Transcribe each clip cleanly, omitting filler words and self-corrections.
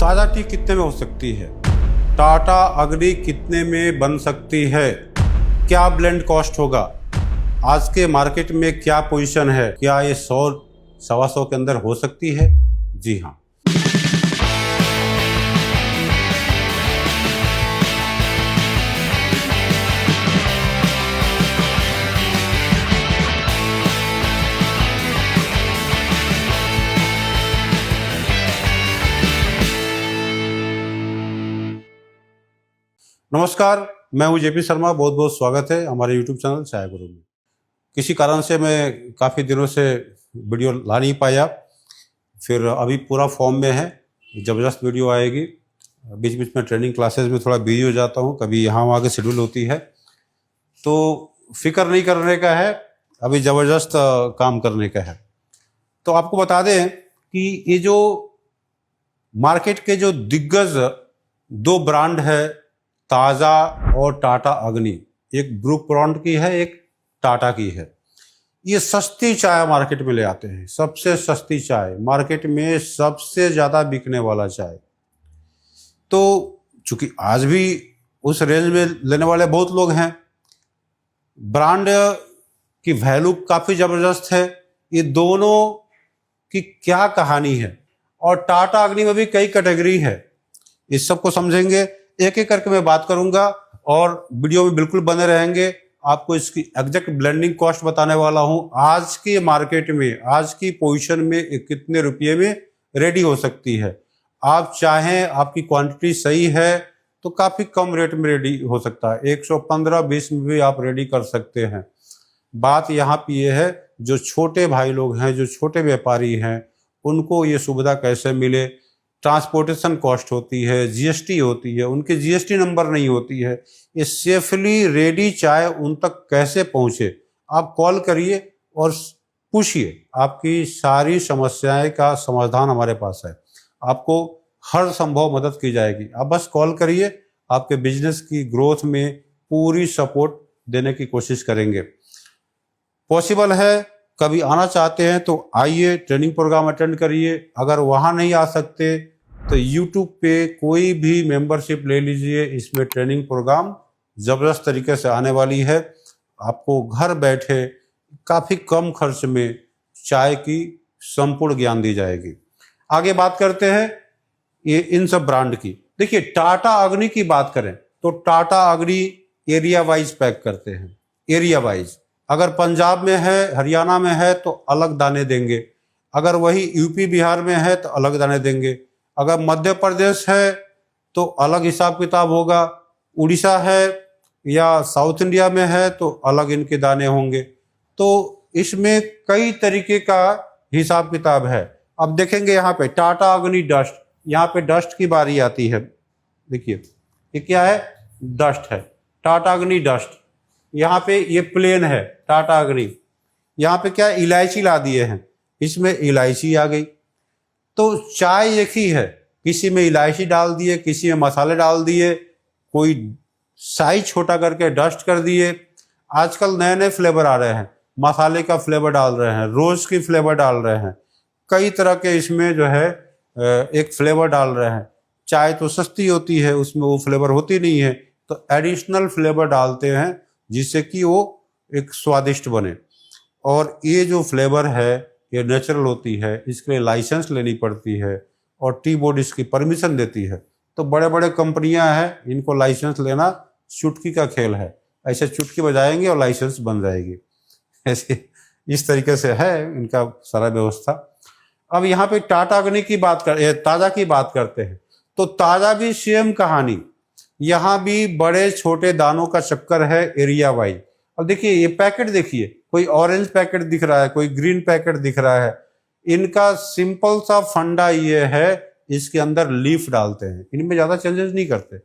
ताज़ा टी कितने में हो सकती है? टाटा अग्नि कितने में बन सकती है? क्या ब्लेंड कॉस्ट होगा? आज के मार्केट में क्या पोजीशन है? क्या ये 100-125 के अंदर हो सकती है? जी हाँ। नमस्कार, मैं हूं जेपी शर्मा। बहुत बहुत स्वागत है हमारे यूट्यूब चैनल चाय गुरु में। किसी कारण से मैं काफ़ी दिनों से वीडियो ला नहीं पाया, फिर अभी पूरा फॉर्म में है, ज़बरदस्त वीडियो आएगी। बीच बीच में ट्रेनिंग क्लासेस में थोड़ा बिजी हो जाता हूं, कभी यहाँ वहाँ की शेड्यूल होती है, तो फिक्र नहीं करने का है, अभी ज़बरदस्त काम करने का है। तो आपको बता दें कि ये जो मार्केट के जो दिग्गज 2 ब्रांड है, ताज़ा और टाटा अग्नि, एक ब्रू बॉन्ड की है, एक टाटा की है। ये सस्ती चाय मार्केट में ले आते हैं, सबसे सस्ती चाय मार्केट में, सबसे ज़्यादा बिकने वाला चाय। तो चूंकि आज भी उस रेंज में लेने वाले बहुत लोग हैं, ब्रांड की वैल्यू काफ़ी ज़बरदस्त है। ये दोनों की क्या कहानी है, और टाटा अग्नि में भी कई कैटेगरी है, इस सबको समझेंगे। एक एक करके मैं बात करूंगा और वीडियो में बिल्कुल बने रहेंगे। आपको इसकी एग्जैक्ट ब्लेंडिंग कॉस्ट बताने वाला हूं। आज के मार्केट में, आज की पोजीशन में कितने रुपये में रेडी हो सकती है। आप चाहें, आपकी क्वांटिटी सही है तो काफ़ी कम रेट में रेडी हो सकता है, 115-120 में भी आप रेडी कर सकते हैं। बात यहाँ पे ये है, जो छोटे भाई लोग हैं, जो छोटे व्यापारी हैं, उनको ये सुविधा कैसे मिले। ट्रांसपोर्टेशन कॉस्ट होती है, जीएसटी होती है, उनके जीएसटी नंबर नहीं होती है। ये सेफली रेडी चाय उन तक कैसे पहुंचे, आप कॉल करिए और पूछिए, आपकी सारी समस्याएं का समाधान हमारे पास है। आपको हर संभव मदद की जाएगी। आप बस कॉल करिए, आपके बिजनेस की ग्रोथ में पूरी सपोर्ट देने की कोशिश करेंगे। पॉसिबल है, कभी आना चाहते हैं तो आइए, ट्रेनिंग प्रोग्राम अटेंड करिए। अगर वहाँ नहीं आ सकते तो यूट्यूब पे कोई भी मेंबरशिप ले लीजिए, इसमें ट्रेनिंग प्रोग्राम ज़बरदस्त तरीके से आने वाली है। आपको घर बैठे काफ़ी कम खर्च में चाय की संपूर्ण ज्ञान दी जाएगी। आगे बात करते हैं ये इन सब ब्रांड की। देखिए, टाटा अग्नि की बात करें तो टाटा अग्नि एरिया वाइज पैक करते हैं, एरिया वाइज। अगर पंजाब में है, हरियाणा में है तो अलग दाने देंगे, अगर वही यूपी बिहार में है तो अलग दाने देंगे, अगर मध्य प्रदेश है तो अलग हिसाब किताब होगा, उड़ीसा है या साउथ इंडिया में है तो अलग इनके दाने होंगे। तो इसमें कई तरीके का हिसाब किताब है। अब देखेंगे यहाँ पे टाटा अग्नि डस्ट, यहाँ पे डस्ट की बारी आती है। देखिए ये क्या है, डस्ट है, टाटा अग्नि डस्ट। यहाँ पे ये प्लेन है टाटा अग्नि, यहाँ पे क्या इलायची ला दिए हैं, इसमें इलायची आ गई। तो चाय एक ही है, किसी में इलायची डाल दिए, किसी में मसाले डाल दिए, कोई साइज छोटा करके डस्ट कर दिए। आजकल नए नए फ्लेवर आ रहे हैं, मसाले का फ्लेवर डाल रहे हैं, रोज की फ्लेवर डाल रहे हैं, कई तरह के इसमें जो है एक फ्लेवर डाल रहे हैं। चाय तो सस्ती होती है, उसमें वो फ्लेवर होती नहीं है, तो एडिशनल फ्लेवर डालते हैं जिससे कि वो एक स्वादिष्ट बने। और ये जो फ्लेवर है ये नेचुरल होती है, इसके लिए लाइसेंस लेनी पड़ती है और टी बोर्ड इसकी परमिशन देती है। तो बड़े बड़े कंपनियां हैं, इनको लाइसेंस लेना चुटकी का खेल है, ऐसे चुटकी बजाएंगे और लाइसेंस बन जाएगी। ऐसे इस तरीके से है इनका सारा व्यवस्था। अब यहाँ पे टाटा अग्नि की बात ताज़ा की बात करते हैं, तो ताज़ा भी सेम कहानी, यहाँ भी बड़े छोटे दानों का चक्कर है एरिया वाइज। अब देखिए ये पैकेट, देखिए कोई ऑरेंज पैकेट दिख रहा है, कोई ग्रीन पैकेट दिख रहा है। इनका सिंपल सा फंडा ये है, इसके अंदर लीफ डालते हैं, इनमें ज़्यादा चेंजेस नहीं करते।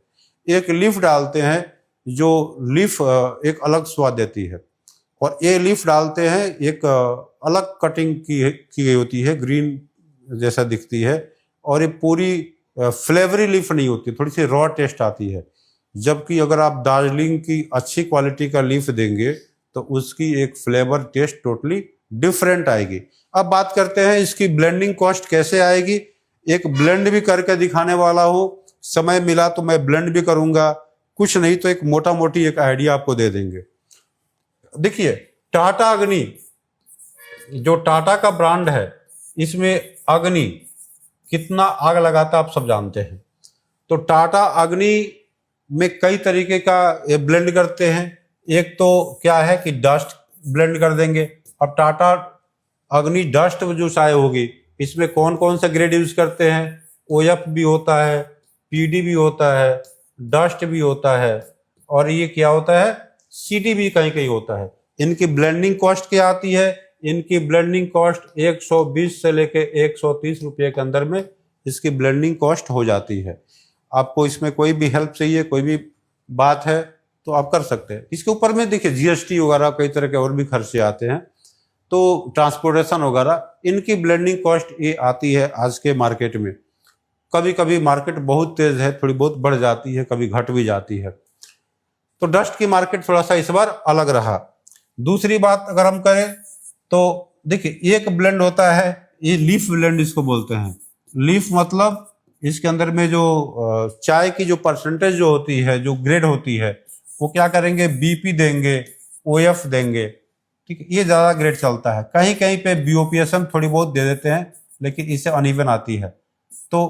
एक लीफ डालते हैं, जो लीफ एक अलग स्वाद देती है, और ये लीफ डालते हैं एक अलग कटिंग की गई होती है, ग्रीन जैसा दिखती है, और ये पूरी फ्लेवरी लीफ नहीं होती, थोड़ी सी रॉ टेस्ट आती है। जबकि अगर आप दार्जिलिंग की अच्छी क्वालिटी का लीफ देंगे तो उसकी एक फ्लेवर टेस्ट टोटली डिफरेंट आएगी। अब बात करते हैं इसकी ब्लेंडिंग कॉस्ट कैसे आएगी। एक ब्लेंड भी करके दिखाने वाला हूँ। समय मिला तो मैं ब्लेंड भी करूंगा, कुछ नहीं तो एक मोटा मोटी एक आइडिया आपको दे देंगे। देखिए टाटा अग्नि, जो टाटा का ब्रांड है, इसमें अग्नि कितना आग लगाता आप सब जानते हैं। तो टाटा अग्नि में कई तरीके का ये ब्लेंड करते हैं। एक तो क्या है कि डस्ट ब्लेंड कर देंगे। अब टाटा अग्नि डस्ट जो चाय होगी, इसमें कौन कौन सा ग्रेड यूज करते हैं? ओएफ भी होता है, पीडी भी होता है, डस्ट भी होता है, और ये क्या होता है, सीडी भी कहीं कहीं होता है। इनकी ब्लेंडिंग कॉस्ट क्या आती है? इनकी ब्लेंडिंग कॉस्ट 120 से लेके 130 रुपये के अंदर में इसकी ब्लेंडिंग कॉस्ट हो जाती है। आपको इसमें कोई भी हेल्प चाहिए, कोई भी बात है तो आप कर सकते हैं। इसके ऊपर में देखिए जीएसटी वगैरह कई तरह के और भी खर्चे आते हैं, तो ट्रांसपोर्टेशन वगैरह, इनकी ब्लेंडिंग कॉस्ट ये आती है आज के मार्केट में। कभी कभी मार्केट बहुत तेज है, थोड़ी बहुत बढ़ जाती है, कभी घट भी जाती है। तो डस्ट की मार्केट थोड़ा सा इस बार अलग रहा। दूसरी बात अगर हम करें तो देखिए एक ब्लेंड होता है, ये लीफ ब्लेंड इसको बोलते हैं। लीफ मतलब इसके अंदर में जो चाय की जो परसेंटेज जो होती है, जो ग्रेड होती है, वो क्या करेंगे, बीपी देंगे, ओएफ देंगे, ठीक है, ये ज्यादा ग्रेड चलता है। कहीं कहीं पे बीओपीएसएम थोड़ी बहुत दे देते हैं, लेकिन इससे अनइवन आती है। तो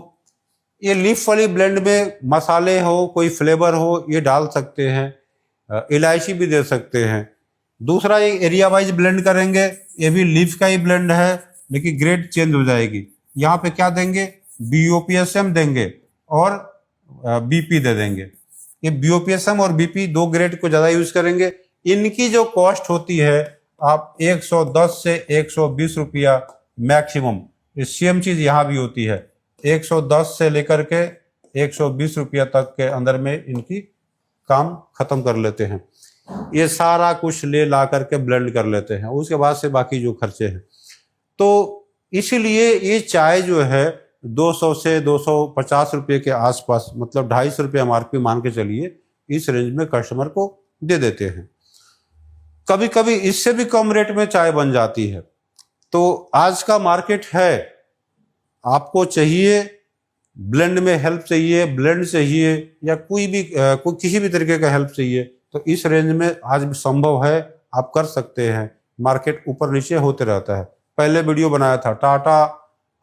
ये लीफ वाली ब्लेंड में मसाले हो, कोई फ्लेवर हो, ये डाल सकते हैं, इलायची भी दे सकते हैं। दूसरा ये एरिया वाइज ब्लेंड करेंगे, ये भी लीफ का ही ब्लेंड है, लेकिन ग्रेड चेंज हो जाएगी। यहाँ पे क्या देंगे, बीओपीएसएम देंगे और बीपी दे देंगे। ये बीओपीएसएम और बीपी दो ग्रेड को ज्यादा यूज करेंगे। इनकी जो कॉस्ट होती है आप 110 से 120 रुपया मैक्सिमम, सेम चीज यहाँ भी होती है, 110 से लेकर के 120 रुपया तक के अंदर में इनकी काम खत्म कर लेते हैं। ये सारा कुछ ले ला करके ब्लेंड कर लेते हैं, उसके बाद से बाकी जो खर्चे हैं। तो इसीलिए ये चाय जो है 200 से 250 रुपये के आसपास, मतलब 250 रुपये एमआरपी मान के चलिए, इस रेंज में कस्टमर को दे देते हैं। कभी कभी इससे भी कम रेट में चाय बन जाती है। तो आज का मार्केट है, आपको चाहिए ब्लेंड में हेल्प चाहिए, ब्लेंड चाहिए, या कोई किसी भी तरीके का हेल्प चाहिए, तो इस रेंज में आज भी संभव है, आप कर सकते हैं। मार्केट ऊपर नीचे होते रहता है। पहले वीडियो बनाया था टाटा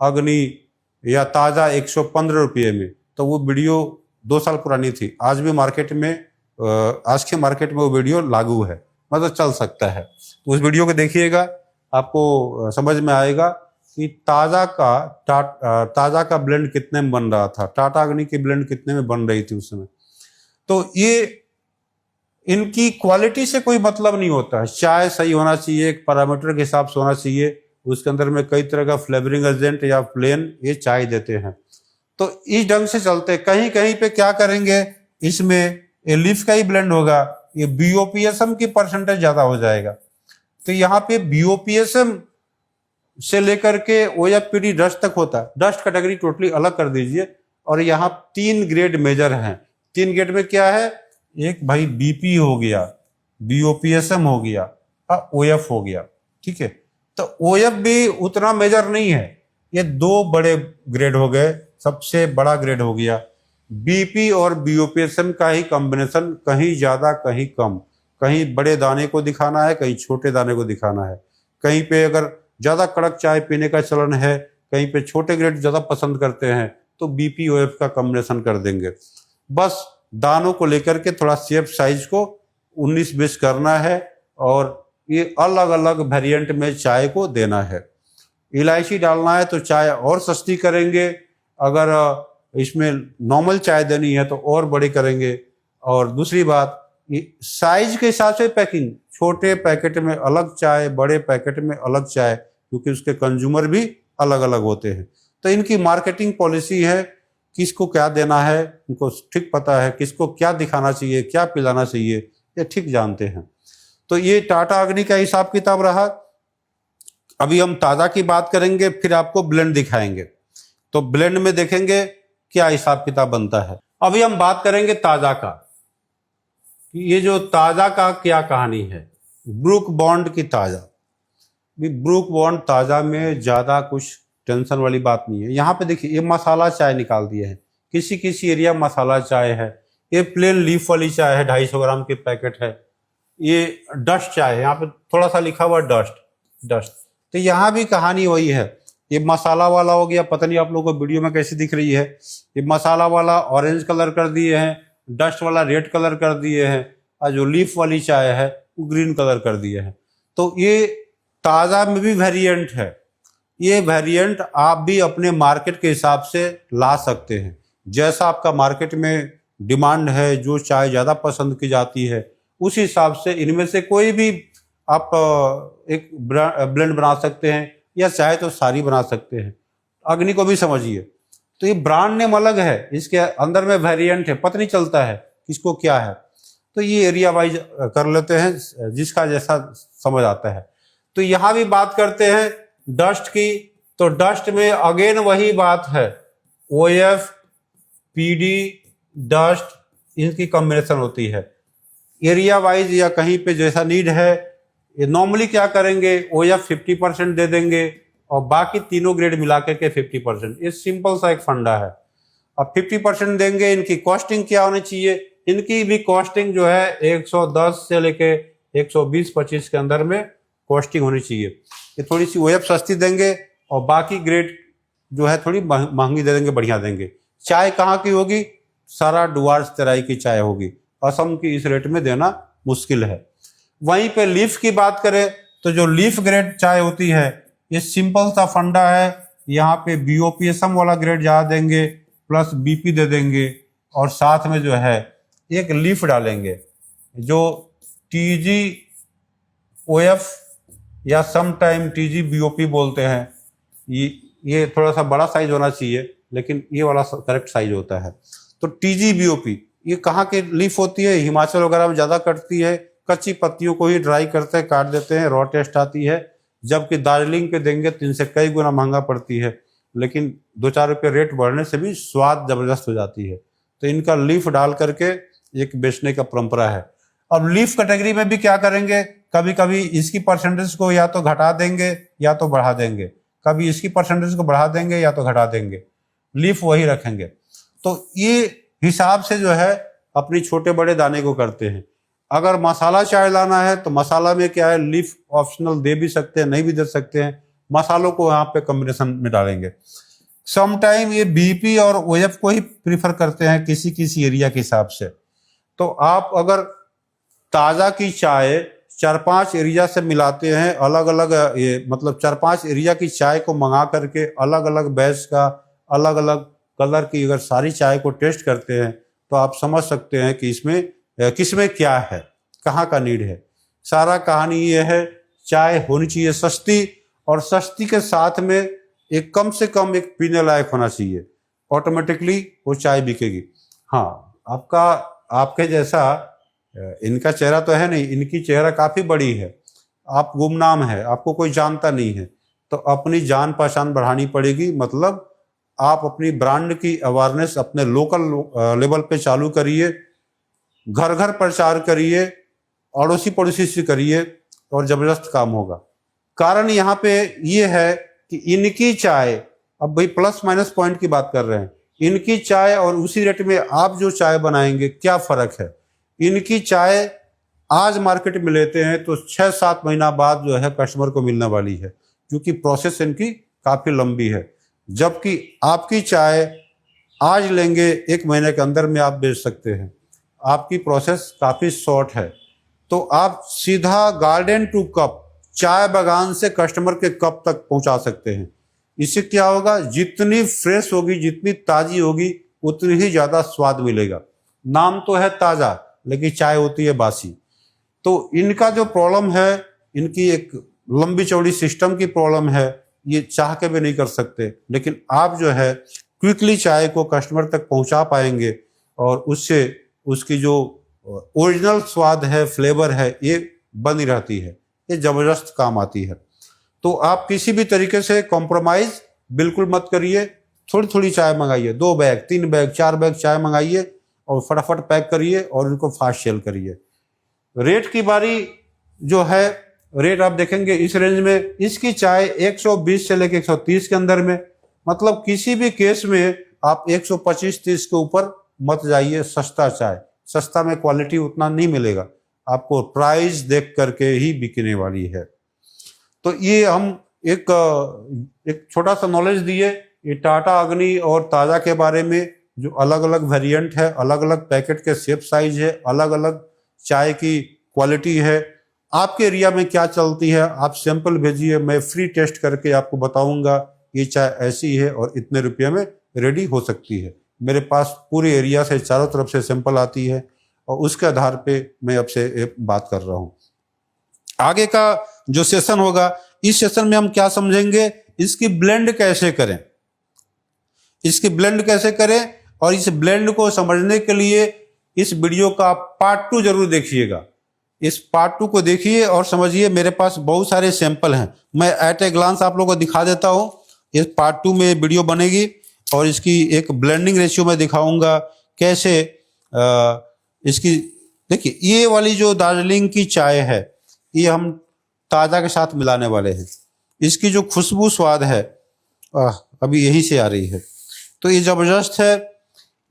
अग्नि या ताजा 115 रुपये में, तो वो वीडियो 2 साल पुरानी थी। आज भी मार्केट में, आज के मार्केट में वो वीडियो लागू है, मतलब चल सकता है। तो उस वीडियो को देखिएगा, आपको समझ में आएगा कि ताजा का ब्लेंड कितने में बन रहा था, टाटा अग्नि की ब्लेंड कितने में बन रही थी उस समय। तो ये इनकी क्वालिटी से कोई मतलब नहीं होता है। चाय सही होना चाहिए, एक पैरामीटर के हिसाब से होना चाहिए। उसके अंदर में कई तरह का फ्लेवरिंग एजेंट या प्लेन ये चाय देते हैं, तो इस ढंग से चलते। कहीं कहीं पे क्या करेंगे, इसमें ये लीफ का ही ब्लेंड होगा, ये बीओपीएसएम की परसेंटेज ज्यादा हो जाएगा। तो यहाँ पे बीओपीएसएम से लेकर के ओएफपीडी डस्ट तक होता है। डस्ट कैटेगरी टोटली अलग कर दीजिए। और यहाँ 3 ग्रेड मेजर हैं। 3 ग्रेड में क्या है, एक भाई बीपी हो गया, बीओपीएसएम हो गया, ओएफ हो गया, ठीक है। तो ओएफ भी उतना मेजर नहीं है, ये 2 बड़े ग्रेड हो गए। सबसे बड़ा ग्रेड हो गया बीपी और बीओपीएसएम का ही कॉम्बिनेशन, कहीं ज्यादा कहीं कम, कहीं बड़े दाने को दिखाना है, कहीं छोटे दाने को दिखाना है। कहीं पे अगर ज्यादा कड़क चाय पीने का चलन है, कहीं पे छोटे ग्रेड ज्यादा पसंद करते हैं, तो बीपी ओएफ का कॉम्बिनेशन कर देंगे। बस दानों को लेकर के थोड़ा शेप साइज को 19-20 करना है, और ये अलग अलग वेरिएंट में चाय को देना है। इलायची डालना है तो चाय और सस्ती करेंगे, अगर इसमें नॉर्मल चाय देनी है तो और बड़ी करेंगे। और दूसरी बात, साइज के हिसाब से पैकिंग, छोटे पैकेट में अलग चाय, बड़े पैकेट में अलग चाय, क्योंकि उसके कंज्यूमर भी अलग अलग होते हैं। तो इनकी मार्केटिंग पॉलिसी है, किसको क्या देना है उनको ठीक पता है, किसको क्या दिखाना चाहिए, क्या पिलाना चाहिए, ये ठीक जानते हैं। तो ये टाटा अग्नि का हिसाब किताब रहा। अभी हम ताजा की बात करेंगे, फिर आपको ब्लेंड दिखाएंगे। तो ब्लेंड में देखेंगे क्या हिसाब किताब बनता है। अभी हम बात करेंगे ताजा का, ये जो ताजा का क्या कहानी है। ब्रूक बॉन्ड की ताजा, ब्रूक बॉन्ड ताजा में ज्यादा कुछ टेंशन वाली बात नहीं है। यहाँ पे देखिए ये मसाला चाय निकाल दिए हैं, किसी किसी एरिया मसाला चाय है, ये प्लेन लीफ वाली चाय है, 250 ग्राम की पैकेट है, ये डस्ट चाय है, यहाँ पे थोड़ा सा लिखा हुआ डस्ट। तो यहाँ भी कहानी वही है, ये मसाला वाला हो गया, पता नहीं आप लोगों को वीडियो में कैसी दिख रही है, ये मसाला वाला ऑरेंज कलर कर दिए हैं, डस्ट वाला रेड कलर कर दिए हैं, और जो लीफ वाली चाय है वो ग्रीन कलर कर दिए हैं। तो ये ताज़ा में भी वेरिएंट है, ये वेरिएंट आप भी अपने मार्केट के हिसाब से ला सकते हैं, जैसा आपका मार्केट में डिमांड है, जो चाय ज़्यादा पसंद की जाती है, उस हिसाब से इनमें से कोई भी आप एक ब्लेंड बना सकते हैं, या चाहे तो सारी बना सकते हैं। अग्नि को भी समझिए, तो ये ब्रांड नेम अलग है, इसके अंदर में वेरिएंट है, पता नहीं चलता है किसको क्या है। तो ये एरिया वाइज कर लेते हैं, जिसका जैसा समझ आता है। तो यहाँ भी बात करते हैं डस्ट की, तो डस्ट में अगेन वही बात है, OF PD डस्ट, इनकी कॉम्बिनेशन होती है एरिया वाइज या कहीं पे जैसा नीड है। ये नॉर्मली क्या करेंगे, OF 50% दे देंगे और बाकी तीनों ग्रेड मिला के 50%। ये सिंपल सा एक फंडा है। अब 50% देंगे, इनकी कॉस्टिंग क्या होनी चाहिए, इनकी भी कॉस्टिंग जो है 110 से लेके 120-25 के अंदर में कॉस्टिंग होनी चाहिए। ये थोड़ी सी OF सस्ती देंगे और बाकी ग्रेड जो है थोड़ी महंगी दे देंगे, बढ़िया देंगे। चाय कहाँ की होगी, सारा डुआर्स तराई की चाय होगी, असम की इस रेट में देना मुश्किल है। वहीं पे लीफ की बात करें तो जो लीफ ग्रेड चाय होती है, ये सिंपल सा फंडा है, यहाँ पे BOPSM वाला ग्रेड ज़्यादा देंगे, प्लस BP दे देंगे, और साथ में जो है एक लीफ डालेंगे जो TG-OF या समटाइम TG-BOP बोलते हैं। ये थोड़ा सा बड़ा साइज होना चाहिए, लेकिन ये वाला करेक्ट साइज होता है। तो TG-BOP ये कहाँ की लीफ होती है, हिमाचल वगैरह में ज़्यादा कटती है, कच्ची पत्तियों को ही ड्राई करते हैं, काट देते हैं, रॉ टेस्ट आती है। जबकि दार्जिलिंग के देंगे तो इनसे कई गुना महंगा पड़ती है, लेकिन 2-4 रुपये रेट बढ़ने से भी स्वाद जबरदस्त हो जाती है। तो इनका लीफ डाल करके एक बेचने का परंपरा है। अब लीफ कैटेगरी में भी क्या करेंगे, कभी कभी इसकी परसेंटेज को या तो घटा देंगे या तो बढ़ा देंगे, कभी इसकी परसेंटेज को बढ़ा देंगे या तो घटा देंगे, लीफ वही रखेंगे। तो ये हिसाब से जो है अपनी छोटे बड़े दाने को करते हैं। अगर मसाला चाय लाना है तो मसाला में क्या है, लीफ ऑप्शनल दे भी सकते हैं, नहीं भी दे सकते हैं, मसालों को यहाँ पे कॉम्बिनेशन में डालेंगे। समटाइम ये BP और OF को ही प्रीफर करते हैं किसी किसी एरिया के हिसाब से। तो आप अगर ताज़ा की चाय 4-5 एरिया से मिलाते हैं, अलग अलग ये मतलब 4-5 एरिया की चाय को मंगा करके अलग अलग बैच का अलग अलग कलर की अगर सारी चाय को टेस्ट करते हैं, तो आप समझ सकते हैं कि इसमें किसमें क्या है, कहाँ का नीड है। सारा कहानी ये है, चाय होनी चाहिए सस्ती, और सस्ती के साथ में एक कम से कम एक पीने लायक होना चाहिए, ऑटोमेटिकली वो चाय बिकेगी। हाँ, आपके जैसा इनका चेहरा तो है नहीं, इनकी चेहरा काफ़ी बड़ी है, आप गुमनाम है, आपको कोई जानता नहीं है, तो अपनी जान पहचान बढ़ानी पड़ेगी। मतलब आप अपनी ब्रांड की अवेयरनेस अपने लोकल लेवल पे चालू करिए, घर घर प्रचार करिए, अड़ोसी पड़ोसी से करिए, और जबरदस्त काम होगा। कारण यहाँ पे ये है कि इनकी चाय, अब भाई प्लस माइनस पॉइंट की बात कर रहे हैं, इनकी चाय और उसी रेट में आप जो चाय बनाएंगे क्या फ़र्क है। इनकी चाय आज मार्केट में लेते हैं तो 6-7 महीना बाद जो है कस्टमर को मिलने वाली है, क्योंकि प्रोसेस इनकी काफ़ी लंबी है। जबकि आपकी चाय आज लेंगे, 1 महीने के अंदर में आप बेच सकते हैं, आपकी प्रोसेस काफ़ी शॉर्ट है। तो आप सीधा गार्डन टू कप, चाय बागान से कस्टमर के कप तक पहुंचा सकते हैं। इससे क्या होगा, जितनी फ्रेश होगी, जितनी ताज़ी होगी, उतनी ही ज़्यादा स्वाद मिलेगा। नाम तो है ताज़ा, लेकिन चाय होती है बासी। तो इनका जो प्रॉब्लम है, इनकी एक लंबी चौड़ी सिस्टम की प्रॉब्लम है, ये चाह के भी नहीं कर सकते। लेकिन आप जो है क्विकली चाय को कस्टमर तक पहुंचा पाएंगे, और उससे उसकी जो ओरिजिनल स्वाद है, फ्लेवर है, ये बनी रहती है, ये ज़बरदस्त काम आती है। तो आप किसी भी तरीके से कॉम्प्रोमाइज़ बिल्कुल मत करिए। थोड़ी थोड़ी चाय मंगाइए, 2 बैग 3 बैग 4 बैग चाय मंगाइए और फटाफट पैक करिए और उनको फास्ट सेल करिए। रेट की बारी जो है, रेट आप देखेंगे इस रेंज में। इसकी चाय 120 से लेकर 130 के अंदर में, मतलब किसी भी केस में आप 125-30 के ऊपर मत जाइए। सस्ता चाय, सस्ता में क्वालिटी उतना नहीं मिलेगा, आपको प्राइस देख करके ही बिकने वाली है। तो ये हम एक छोटा सा नॉलेज दिए ये टाटा अग्नि और ताजा के बारे में, जो अलग अलग वेरिएंट है, अलग अलग पैकेट के शेप साइज है, अलग अलग चाय की क्वालिटी है। आपके एरिया में क्या चलती है आप सैंपल भेजिए, मैं फ्री टेस्ट करके आपको बताऊंगा ये चाय ऐसी है और इतने रुपये में रेडी हो सकती है। मेरे पास पूरे एरिया से चारों तरफ से सैंपल आती है और उसके आधार पे मैं आपसे बात कर रहा हूँ। आगे का जो सेशन होगा, इस सेशन में हम क्या समझेंगे, इसकी ब्लेंड कैसे करें, इसकी ब्लेंड कैसे करें, और इस ब्लेंड को समझने के लिए इस वीडियो का पार्ट 2 जरूर देखिएगा। इस पार्ट 2 को देखिए और समझिए। मेरे पास बहुत सारे सैंपल हैं, मैं एट ए ग्लांस आप लोगों को दिखा देता हूँ। इस पार्ट 2 में वीडियो बनेगी और इसकी एक ब्लेंडिंग रेशियो में दिखाऊंगा कैसे इसकी। देखिए ये वाली जो दार्जिलिंग की चाय है, ये हम ताज़ा के साथ मिलाने वाले हैं। इसकी जो खुशबू स्वाद है अभी यहीं से आ रही है, तो ये ज़बरदस्त है।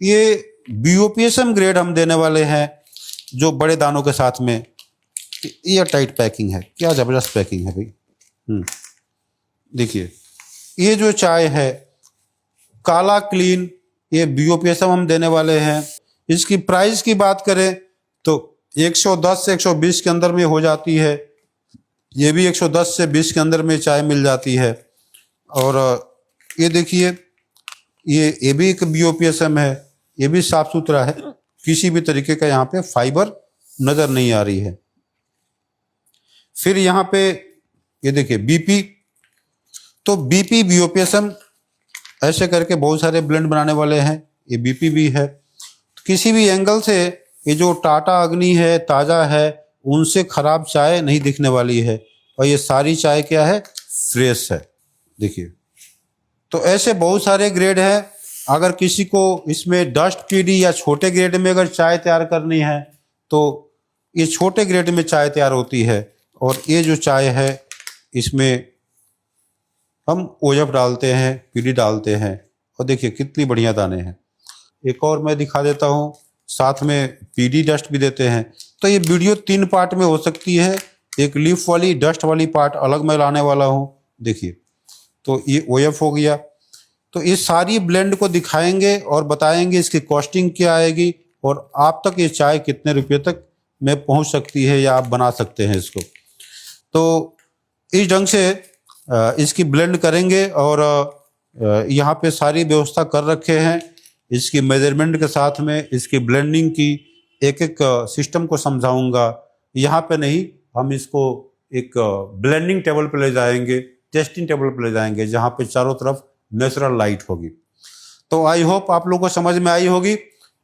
ये BOPSM ग्रेड हम देने वाले हैं, जो बड़े दानों के साथ में। ये टाइट पैकिंग है, क्या ज़बरदस्त पैकिंग है भाई। देखिए ये जो चाय है काला क्लीन, ये BOPSM हम देने वाले हैं। इसकी प्राइस की बात करें तो 110 से 120 के अंदर में हो जाती है। ये भी 110 से 20 के अंदर में चाय मिल जाती है। और ये देखिए ये भी एक BOPSM है, ये भी साफ सुथरा है, किसी भी तरीके का यहाँ पे फाइबर नज़र नहीं आ रही है। फिर यहाँ पे ये देखिए BP, तो BP BOPSM ऐसे करके बहुत सारे ब्लेंड बनाने वाले हैं। ये BP भी है। तो किसी भी एंगल से ये जो टाटा अग्नि है, ताज़ा है, उनसे खराब चाय नहीं दिखने वाली है। और ये सारी चाय क्या है, फ्रेश है। देखिए तो ऐसे बहुत सारे ग्रेड हैं। अगर किसी को इसमें डस्ट PD या छोटे ग्रेड में अगर चाय तैयार करनी है तो ये छोटे ग्रेड में चाय तैयार होती है। और ये जो चाय है इसमें हम OF डालते हैं, PD डालते हैं, और देखिए कितनी बढ़िया दाने हैं। एक और मैं दिखा देता हूँ, साथ में PD डस्ट भी देते हैं। तो ये वीडियो 3 पार्ट में हो सकती है। एक लीफ वाली डस्ट वाली पार्ट अलग मैं लाने वाला हूँ। देखिए तो ये OF हो गया। तो इस सारी ब्लेंड को दिखाएंगे और बताएंगे इसकी कॉस्टिंग क्या आएगी और आप तक ये चाय कितने रुपये तक में पहुंच सकती है या आप बना सकते हैं इसको। तो इस ढंग से इसकी ब्लेंड करेंगे और यहाँ पे सारी व्यवस्था कर रखे हैं। इसकी मेजरमेंट के साथ में इसकी ब्लेंडिंग की एक एक सिस्टम को समझाऊंगा। यहाँ पे नहीं, हम इसको एक ब्लेंडिंग टेबल पे ले जाएंगे, टेस्टिंग टेबल पे ले जाएंगे, जहाँ पे चारों तरफ नेचुरल लाइट होगी। तो आई होप आप लोगों को समझ में आई होगी।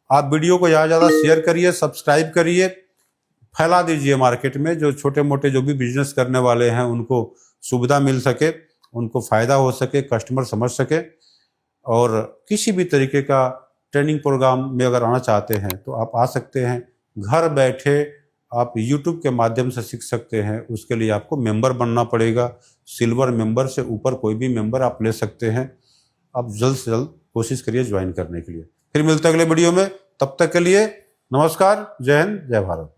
आप वीडियो को ज़्यादा ज़्यादा शेयर करिए, सब्सक्राइब करिए, फैला दीजिए मार्केट में। जो छोटे मोटे जो भी बिजनेस करने वाले हैं उनको सुविधा मिल सके, उनको फ़ायदा हो सके, कस्टमर समझ सके। और किसी भी तरीके का ट्रेनिंग प्रोग्राम में अगर आना चाहते हैं तो आप आ सकते हैं। घर बैठे आप YouTube के माध्यम से सीख सकते हैं। उसके लिए आपको मेंबर बनना पड़ेगा। सिल्वर मेंबर से ऊपर कोई भी मेंबर आप ले सकते हैं। आप जल्द से जल्द कोशिश करिए ज्वाइन करने के लिए। फिर मिलते हैं अगले वीडियो में, तब तक के लिए नमस्कार, जय हिंद, जय भारत।